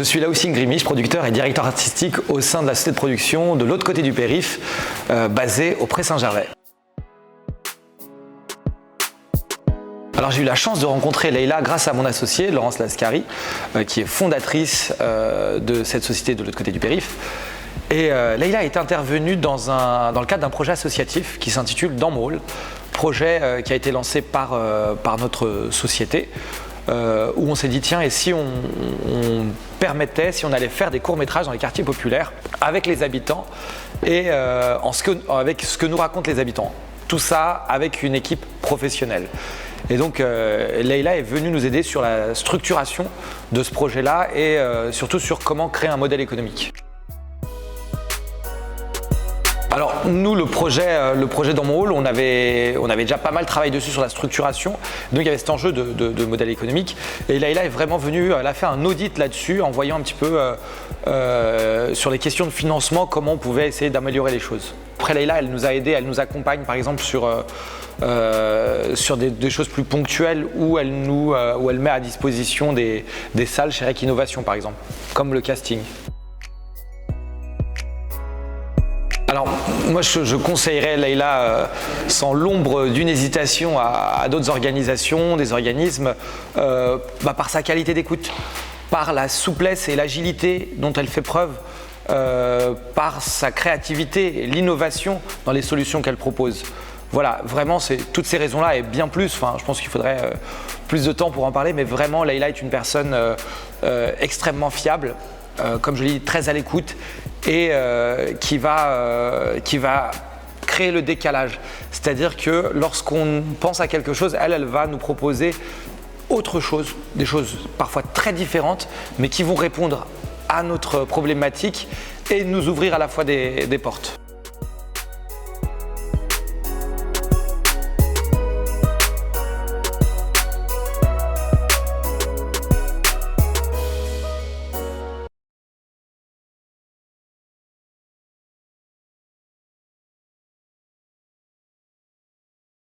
Je suis Laoussine Grimich, producteur et directeur artistique au sein de la société de production de l'autre côté du périph', basée au Pré Saint-Gervais. Alors j'ai eu la chance de rencontrer Leïla grâce à mon associée Laurence Lascari, qui est fondatrice de cette société de l'autre côté du périph'. Et Leïla est intervenue dans le cadre d'un projet associatif qui s'intitule Dans mon hall, projet qui a été lancé par notre société, où on s'est dit tiens, et si on permettait, si on allait faire des courts-métrages dans les quartiers populaires avec les habitants et avec ce que nous racontent les habitants. Tout ça avec une équipe professionnelle. Et donc Leïla est venue nous aider sur la structuration de ce projet-là et surtout sur comment créer un modèle économique. Alors nous, le projet Dans mon hall, on avait déjà pas mal travaillé dessus sur la structuration, donc il y avait cet enjeu de modèle économique. Et Leïla est vraiment venue, elle a fait un audit là-dessus en voyant un petit peu sur les questions de financement, comment on pouvait essayer d'améliorer les choses. Après Leïla, elle nous a aidé, elle nous accompagne par exemple sur des choses plus ponctuelles où elle met à disposition des salles chez Rec Innovation par exemple, comme le casting. Alors moi je conseillerais Leïla sans l'ombre d'une hésitation à d'autres organisations, des organismes, par sa qualité d'écoute, par la souplesse et l'agilité dont elle fait preuve, par sa créativité et l'innovation dans les solutions qu'elle propose. Voilà, vraiment toutes ces raisons-là et bien plus, je pense qu'il faudrait plus de temps pour en parler, mais vraiment Leïla est une personne extrêmement fiable, comme je l'ai dit, très à l'écoute et qui va créer le décalage. C'est-à-dire que lorsqu'on pense à quelque chose, elle va nous proposer autre chose, des choses parfois très différentes, mais qui vont répondre à notre problématique et nous ouvrir à la fois des portes.